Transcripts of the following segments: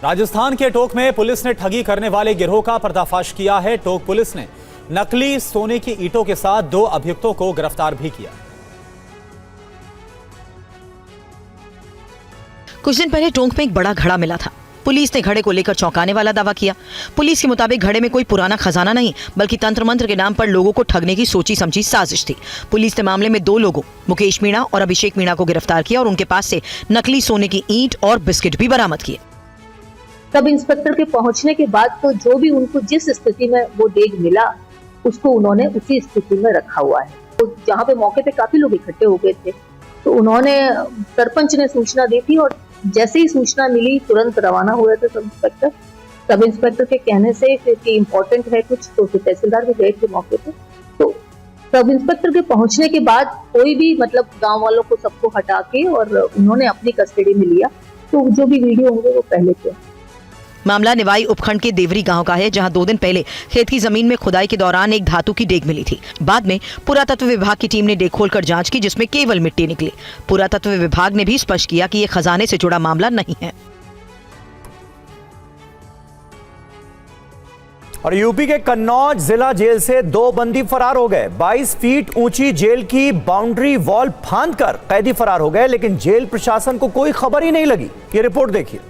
राजस्थान के टोंक में पुलिस ने ठगी करने वाले गिरोह का पर्दाफाश किया है। टोंक पुलिस ने नकली सोने की ईंटों के साथ 2 अभियुक्तों को गिरफ्तार भी किया। कुछ दिन पहले टोंक में एक बड़ा घड़ा मिला था। पुलिस ने घड़े को लेकर चौंकाने वाला दावा किया। पुलिस के मुताबिक घड़े में कोई पुराना खजाना नहीं, बल्कि तंत्र मंत्र के नाम पर लोगों को ठगने की सोची समझी साजिश थी। पुलिस ने मामले में 2 लोगों, मुकेश मीणा और अभिषेक मीणा को गिरफ्तार किया और उनके पास से नकली सोने की ईंट और बिस्किट भी बरामद किए। सब इंस्पेक्टर के पहुंचने के बाद तो जो भी उनको जिस स्थिति में वो डेग मिला उसको उन्होंने उसी स्थिति में रखा हुआ है। तो जहाँ पे मौके पे काफी लोग इकट्ठे हो गए थे, तो उन्होंने सरपंच ने सूचना दी थी और जैसे ही सूचना मिली तुरंत रवाना हुए थे सब इंस्पेक्टर के कहने से कि इम्पोर्टेंट है कुछ, तो फिर तहसीलदार भी गए थे मौके पे। तो सब इंस्पेक्टर के पहुंचने के बाद कोई भी मतलब गांव वालों को सबको हटा के और उन्होंने अपनी कस्टडी में लिया। तो जो भी वीडियो होंगे वो पहले के। मामला निवाई उपखंड के देवरी गांव का है, जहां 2 दिन पहले खेत की जमीन में खुदाई के दौरान एक धातु की डेग मिली थी। बाद में पुरातत्व विभाग की टीम ने डेग खोलकर जांच की, जिसमें केवल मिट्टी निकली। पुरातत्व विभाग ने भी स्पष्ट किया कि यह खजाने से जुड़ा मामला नहीं है। और यूपी के कन्नौज जिला जेल से 2 बंदी फरार हो गए। 22 फीट ऊंची जेल की बाउंड्री वॉल फांदकर कैदी फरार हो गए, लेकिन जेल प्रशासन को कोई खबर ही नहीं लगी। ये रिपोर्ट देखिए।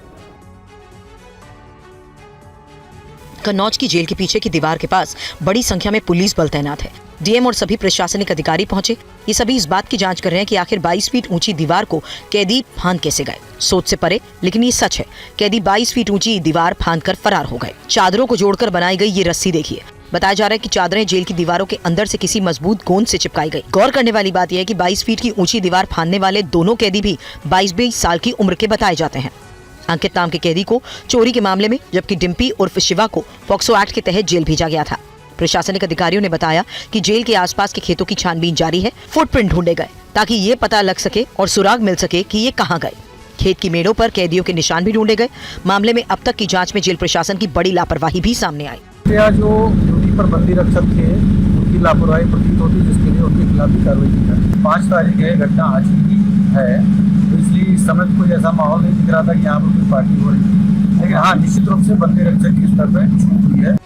कन्नौज की जेल के पीछे की दीवार के पास बड़ी संख्या में पुलिस बल तैनात है। डीएम और सभी प्रशासनिक अधिकारी पहुंचे। ये सभी इस बात की जांच कर रहे हैं कि आखिर 22 फीट ऊंची दीवार को कैदी फांद कैसे गए। सोच से परे, लेकिन ये सच है। कैदी 22 फीट ऊंची दीवार फांद कर फरार हो गए। चादरों को जोड़कर बनाई गई ये रस्सी देखिए। बताया जा रहा है कि चादरें जेल की दीवारों के अंदर से किसी मजबूत गोंद से चिपकाई गई। गौर करने वाली बात यह है कि 22 फीट की ऊंची दीवार फांदने वाले दोनों कैदी भी 22-22 साल की उम्र के बताए जाते हैं। अंकित नाम के कैदी को चोरी के मामले में, जबकि डिम्पी उर्फ शिवा को पॉक्सो एक्ट के तहत जेल भेजा गया था। प्रशासनिक अधिकारियों ने बताया कि जेल के आसपास के खेतों की छानबीन जारी है। फुटप्रिंट ढूंढे गए ताकि ये पता लग सके और सुराग मिल सके कि ये कहां गए। खेत की मेड़ों पर कैदियों के निशान भी ढूंढे गए। मामले में अब तक की जांच में जेल प्रशासन की बड़ी लापरवाही भी सामने आई। जो ड्यूटी पर बंदी रक्षक थे उनकी लापरवाही प्रतीत होती, जिसके लिए उनके खिलाफ भी कार्रवाई की जाए। 5 तारीख है, घटना आज की है, तो इसलिए इस समय कोई ऐसा माहौल नहीं दिख रहा था कि यहाँ पर कोई पार्टी हो रही थी। लेकिन हाँ, निश्चित रूप से बंदी रक्षक के स्तर पर छूट हुई है।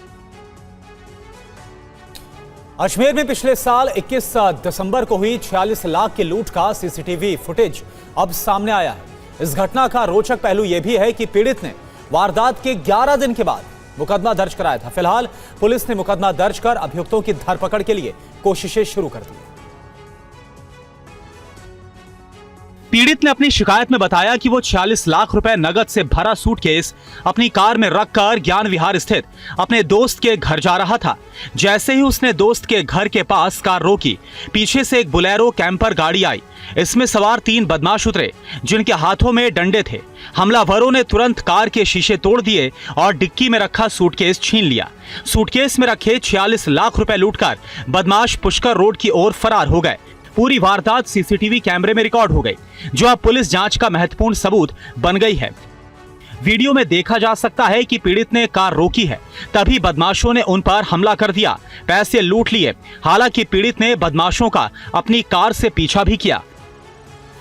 अजमेर में पिछले साल 21 दिसंबर को हुई 46 लाख की लूट का सीसीटीवी फुटेज अब सामने आया है। इस घटना का रोचक पहलू यह भी है कि पीड़ित ने वारदात के 11 दिन के बाद मुकदमा दर्ज कराया था। फिलहाल पुलिस ने मुकदमा दर्ज कर अभियुक्तों की धरपकड़ के लिए कोशिशें शुरू कर दी। पीड़ित ने अपनी शिकायत में बताया कि वो 46 लाख रुपए नगद से भरा सूटकेस अपनी कार में रखकर ज्ञान विहार स्थित अपने दोस्त के घर जा रहा था। जैसे ही उसने दोस्त के घर के पास कार रोकी, पीछे से एक बोलेरो कैंपर गाड़ी आई। इसमें सवार 3 बदमाश उतरे, जिनके हाथों में डंडे थे। हमलावरों ने तुरंत कार के शीशे तोड़ दिए और डिक्की में रखा सूटकेस छीन लिया। सूटकेस में रखे 46 लाख रुपए लूटकर बदमाश पुष्कर रोड की ओर फरार हो गए। पूरी वारदात सीसीटीवी कैमरे में रिकॉर्ड हो गई, जो अब पुलिस जांच का महत्वपूर्ण सबूत बन गई है। वीडियो में देखा जा सकता है कि पीड़ित ने कार रोकी है, तभी बदमाशों ने उन पर हमला कर दिया, पैसे लूट लिए। हालांकि पीड़ित ने बदमाशों का अपनी कार से पीछा भी किया।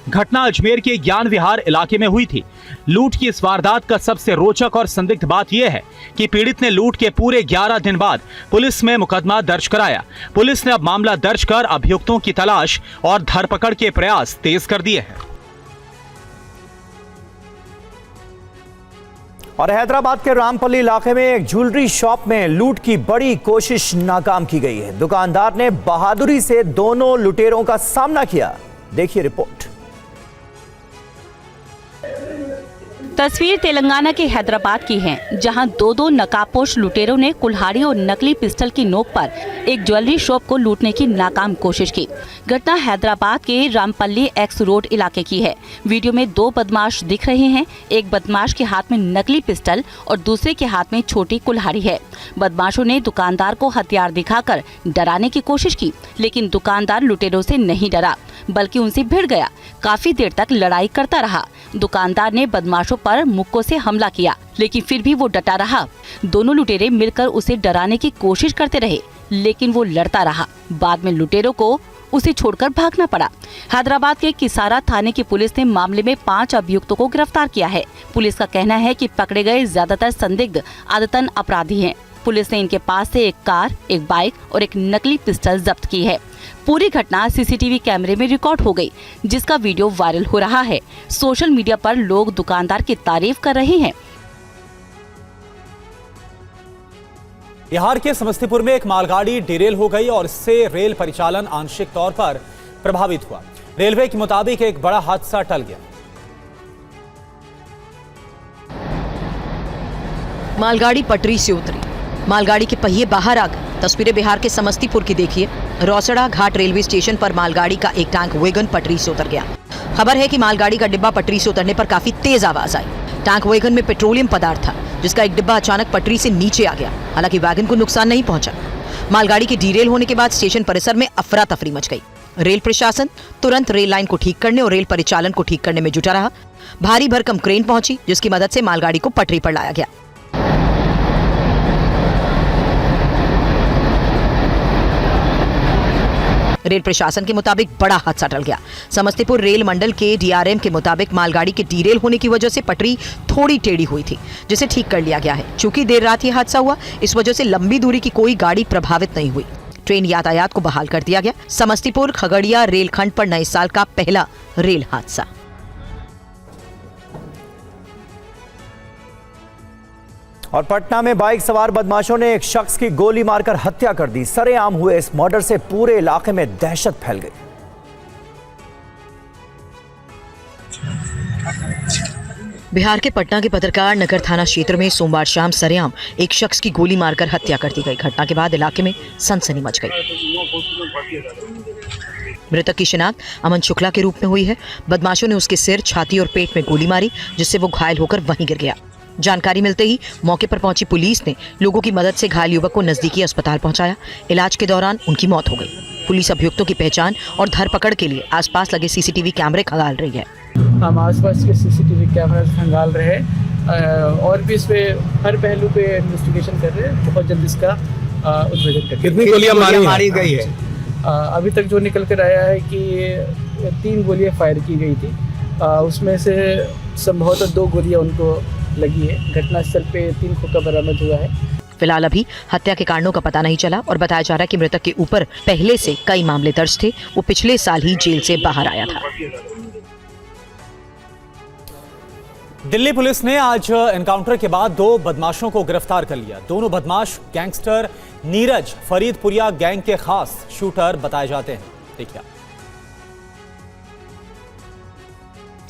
घटना अजमेर के ज्ञान विहार इलाके में हुई थी। लूट की इस वारदात का सबसे रोचक और संदिग्ध बात यह है कि पीड़ित ने लूट के पूरे 11 दिन बाद पुलिस में मुकदमा दर्ज कराया। पुलिस ने अब मामला दर्ज कर अभियुक्तों की तलाश और धरपकड़ के प्रयास तेज कर दिए हैं। और हैदराबाद के रामपल्ली इलाके में एक ज्वेलरी शॉप में लूट की बड़ी कोशिश नाकाम की गई है। दुकानदार ने बहादुरी से दोनों लुटेरों का सामना किया। देखिए रिपोर्ट। तस्वीर तेलंगाना के हैदराबाद की है, जहां 2 नकाबपोश लुटेरों ने कुल्हाड़ी और नकली पिस्टल की नोक पर एक ज्वेलरी शॉप को लूटने की नाकाम कोशिश की। घटना हैदराबाद के रामपल्ली एक्स रोड इलाके की है। वीडियो में 2 बदमाश दिख रहे हैं। एक बदमाश के हाथ में नकली पिस्टल और दूसरे के हाथ में छोटी कुल्हाड़ी है। बदमाशों ने दुकानदार को हथियार दिखाकर डराने की कोशिश की, लेकिन दुकानदार लुटेरों से नहीं डरा, बल्कि उनसे भिड़ गया। काफी देर तक लड़ाई करता रहा। दुकानदार ने बदमाशों पर मुक्कों से हमला किया, लेकिन फिर भी वो डटा रहा। दोनों लुटेरे मिलकर उसे डराने की कोशिश करते रहे, लेकिन वो लड़ता रहा। बाद में लुटेरों को उसे छोड़कर भागना पड़ा। हैदराबाद के किसारा थाने की पुलिस ने मामले में 5 अभियुक्तों को गिरफ्तार किया है। पुलिस का कहना है कि पकड़े गए ज्यादातर संदिग्ध आदतन अपराधी हैं। पुलिस ने इनके पास से एक कार, एक बाइक और एक नकली पिस्टल जब्त की है। पूरी घटना सीसीटीवी कैमरे में रिकॉर्ड हो गई, जिसका वीडियो वायरल हो रहा है। सोशल मीडिया पर लोग दुकानदार की तारीफ कर रहे हैं। बिहार के समस्तीपुर में एक मालगाड़ी डिरेल हो गई और इससे रेल परिचालन आंशिक तौर पर प्रभावित हुआ। रेलवे के मुताबिक एक बड़ा हादसा टल गया। मालगाड़ी पटरी से उतरी, मालगाड़ी के पहिए बाहर आ गए। तस्वीरें बिहार के समस्तीपुर की देखिए। रौसड़ा घाट रेलवे स्टेशन पर मालगाड़ी का एक टैंक वैगन पटरी से उतर गया। खबर है कि मालगाड़ी का डिब्बा पटरी से उतरने पर काफी तेज आवाज आई। टैंक वैगन में पेट्रोलियम पदार्थ था, जिसका एक डिब्बा अचानक पटरी से नीचे आ गया। हालांकि वैगन को नुकसान नहीं पहुंचा। मालगाड़ी के डीरेल होने के बाद स्टेशन परिसर में अफरा तफरी मच गई। रेल प्रशासन तुरंत रेल लाइन को ठीक करने और रेल परिचालन को ठीक करने में जुटा रहा। भारी भरकम क्रेन पहुंची, जिसकी मदद से मालगाड़ी को पटरी पर लाया गया। रेल प्रशासन के मुताबिक बड़ा हादसा टल गया। समस्तीपुर रेल मंडल के डीआरएम के मुताबिक मालगाड़ी के डीरेल होने की वजह से पटरी थोड़ी टेढ़ी हुई थी, जिसे ठीक कर लिया गया है। चूंकि देर रात ये हादसा हुआ, इस वजह से लंबी दूरी की कोई गाड़ी प्रभावित नहीं हुई। ट्रेन यातायात को बहाल कर दिया गया। समस्तीपुर खगड़िया रेलखंड पर नए साल का पहला रेल हादसा। और पटना में बाइक सवार बदमाशों ने एक शख्स की गोली मारकर हत्या कर दी। सरेआम हुए इस मर्डर से पूरे इलाके में दहशत फैल गई। बिहार के पटना के पत्रकार नगर थाना क्षेत्र में सोमवार शाम सरेआम एक शख्स की गोली मारकर हत्या कर दी गई। घटना के बाद इलाके में सनसनी मच गई। मृतक की शिनाख्त अमन शुक्ला के रूप में हुई है। बदमाशों ने उसके सिर, छाती और पेट में गोली मारी, जिससे वो घायल होकर वहीं गिर गया। जानकारी मिलते ही मौके पर पहुंची पुलिस ने लोगों की मदद से घायल युवक को नजदीकी अस्पताल पहुंचाया। इलाज के दौरान उनकी मौत हो गई। पुलिस अभियुक्तों की पहचान और धरपकड़ के लिए आसपास लगे सीसीटीवी कैमरे खंगाल रही है। हम आसपास के सीसीटीवी कैमरा खंगाल रहे और भी इस पे हर पहलू पे इन्वेस्टिगेशन कर रहे हैं। बहुत जल्द इसका उद्भेदन करेंगे। कितनी गोलियां मारी गई है? अभी तक जो निकल कर आया है कि 3 गोलियां फायर की गई थी। उसमें से संभवतः 2 गोलियां उनको लगी है। घटनास्थल पे 3 खोखा बरामद हुआ है। फिलहाल अभी हत्या के कारणों का पता नहीं चला और बताया जा रहा है कि मृतक के ऊपर पहले से कई मामले दर्ज थे। वो पिछले साल ही जेल से बाहर आया था। दिल्ली पुलिस ने आज एनकाउंटर के बाद 2 बदमाशों को गिरफ्तार कर लिया। दोनों बदमाश गैंगस्टर नीरज फरीदपुरिया गैंग के खास शूटर बताए जाते हैं। देखिए,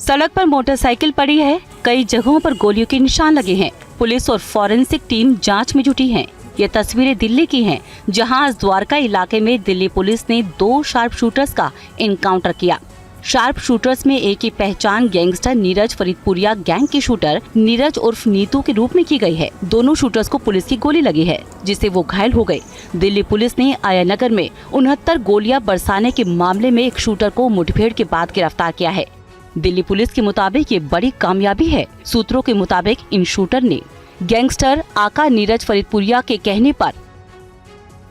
सड़क पर मोटरसाइकिल पड़ी है। कई जगहों पर गोलियों के निशान लगे हैं। पुलिस और फॉरेंसिक टीम जांच में जुटी है। ये तस्वीरें दिल्ली की हैं, जहां आज द्वारका इलाके में दिल्ली पुलिस ने 2 शार्प शूटर्स का एनकाउंटर किया। शार्प शूटर्स में एक की पहचान गैंगस्टर नीरज फरीदपुरिया गैंग के शूटर नीरज उर्फ नीतू के रूप में की गई है। दोनों शूटर्स को पुलिस की गोली लगी है, जिससे वो घायल हो गए। दिल्ली पुलिस ने आयानगर में 69 गोलियां बरसाने के मामले में एक शूटर को मुठभेड़ के बाद गिरफ्तार किया है। दिल्ली पुलिस के मुताबिक ये बड़ी कामयाबी है। सूत्रों के मुताबिक इन शूटर ने गैंगस्टर आका नीरज फरीदपुरिया के कहने पर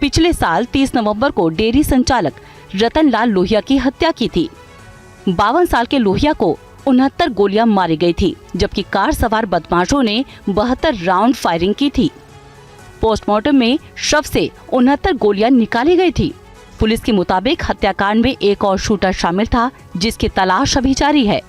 पिछले साल 30 नवंबर को डेयरी संचालक रतन लाल लोहिया की हत्या की थी। 52 साल के लोहिया को 69 गोलियां मारी गई थी, जबकि कार सवार बदमाशों ने 72 राउंड फायरिंग की थी। पोस्टमार्टम में शव से 69 गोलियां निकाली गई थी। पुलिस के मुताबिक हत्याकांड में एक और शूटर शामिल था, जिसकी तलाश अभी जारी है।